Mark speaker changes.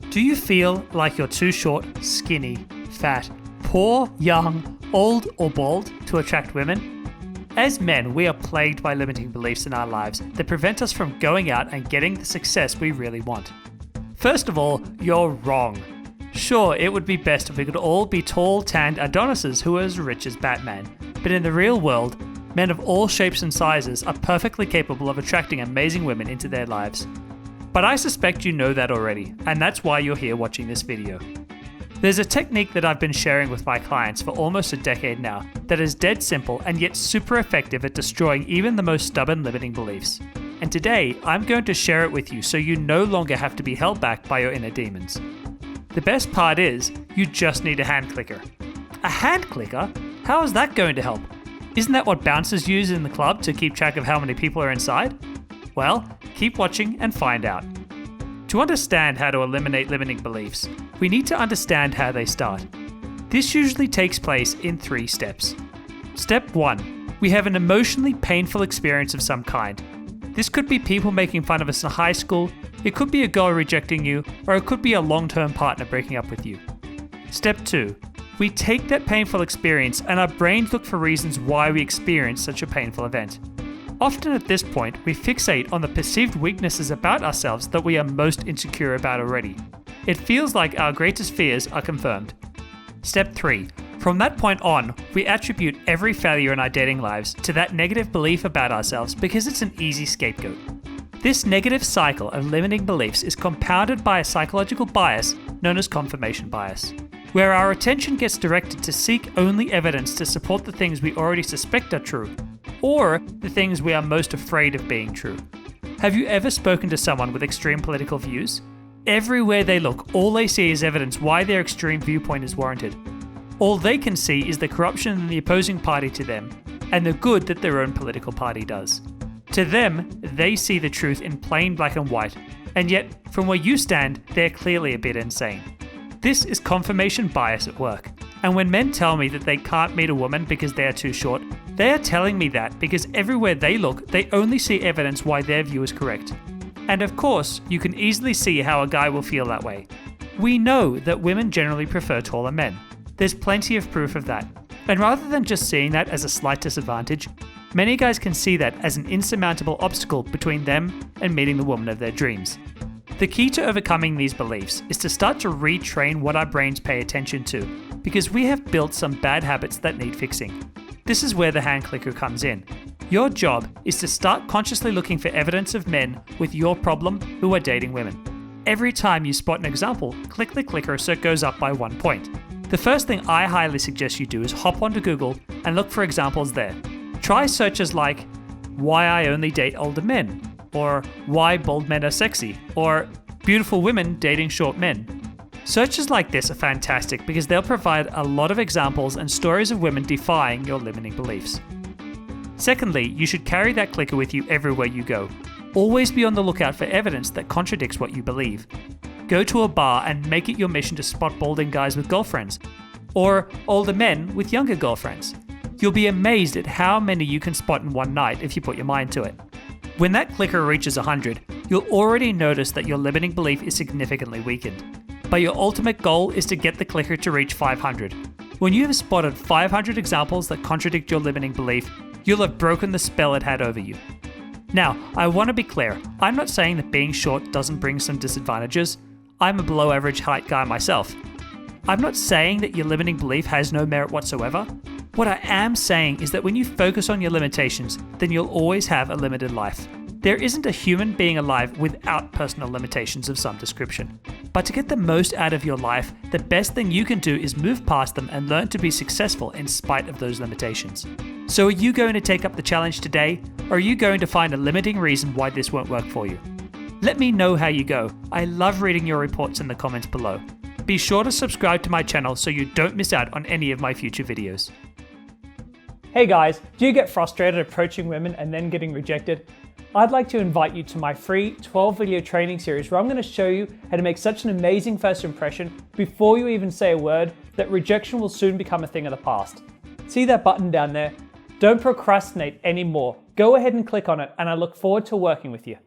Speaker 1: Do you feel like you're too short, skinny, fat, poor, young, old, or bald to attract women? As men, we are plagued by limiting beliefs in our lives that prevent us from going out and getting the success we really want. First of all, you're wrong. Sure, it would be best if we could all be tall, tanned Adonises who are as rich as Batman, but in the real world, men of all shapes and sizes are perfectly capable of attracting amazing women into their lives. But I suspect you know that already, and that's why you're here watching this video. There's a technique that I've been sharing with my clients for almost a decade now that is dead simple and yet super effective at destroying even the most stubborn limiting beliefs. And today, I'm going to share it with you so you no longer have to be held back by your inner demons. The best part is, you just need a hand clicker. A hand clicker? How is that going to help? Isn't that what bouncers use in the club to keep track of how many people are inside? Well, keep watching and find out. To understand how to eliminate limiting beliefs, we need to understand how they start. This usually takes place in 3 steps. Step 1. We have an emotionally painful experience of some kind. This could be people making fun of us in high school, it could be a girl rejecting you, or it could be a long-term partner breaking up with you. Step 2. We take that painful experience and our brains look for reasons why we experience such a painful event. Often at this point, we fixate on the perceived weaknesses about ourselves that we are most insecure about already. It feels like our greatest fears are confirmed. Step 3. From that point on, we attribute every failure in our dating lives to that negative belief about ourselves because it's an easy scapegoat. This negative cycle of limiting beliefs is compounded by a psychological bias known as confirmation bias, where our attention gets directed to seek only evidence to support the things we already suspect are true, or the things we are most afraid of being true. Have you ever spoken to someone with extreme political views? Everywhere they look, all they see is evidence why their extreme viewpoint is warranted. All they can see is the corruption in the opposing party to them, and the good that their own political party does. To them, they see the truth in plain black and white, and yet, from where you stand, they're clearly a bit insane. This is confirmation bias at work. And when men tell me that they can't meet a woman because they are too short, they are telling me that because everywhere they look, they only see evidence why their view is correct. And of course, you can easily see how a guy will feel that way. We know that women generally prefer taller men. There's plenty of proof of that. And rather than just seeing that as a slight disadvantage, many guys can see that as an insurmountable obstacle between them and meeting the woman of their dreams. The key to overcoming these beliefs is to start to retrain what our brains pay attention to, because we have built some bad habits that need fixing. This is where the hand clicker comes in. Your job is to start consciously looking for evidence of men with your problem who are dating women. Every time you spot an example, click the clicker so it goes up by 1 point. The first thing I highly suggest you do is hop onto Google and look for examples there. Try searches like, "Why I only date older men," or "Why bald men are sexy," or "Beautiful women dating short men." Searches like this are fantastic because they'll provide a lot of examples and stories of women defying your limiting beliefs. Secondly, you should carry that clicker with you everywhere you go. Always be on the lookout for evidence that contradicts what you believe. Go to a bar and make it your mission to spot balding guys with girlfriends, or older men with younger girlfriends. You'll be amazed at how many you can spot in one night if you put your mind to it. When that clicker reaches 100, you'll already notice that your limiting belief is significantly weakened. But your ultimate goal is to get the clicker to reach 500. When you have spotted 500 examples that contradict your limiting belief, you'll have broken the spell it had over you. Now, I want to be clear, I'm not saying that being short doesn't bring some disadvantages. I'm a below average height guy myself. I'm not saying that your limiting belief has no merit whatsoever. What I am saying is that when you focus on your limitations, then you'll always have a limited life. There isn't a human being alive without personal limitations of some description. But to get the most out of your life, the best thing you can do is move past them and learn to be successful in spite of those limitations. So are you going to take up the challenge today, or are you going to find a limiting reason why this won't work for you? Let me know how you go. I love reading your reports in the comments below. Be sure to subscribe to my channel so you don't miss out on any of my future videos. Hey guys, do you get frustrated approaching women and then getting rejected? I'd like to invite you to my free 12-video training series where I'm going to show you how to make such an amazing first impression before you even say a word that rejection will soon become a thing of the past. See that button down there? Don't procrastinate anymore. Go ahead and click on it, and I look forward to working with you.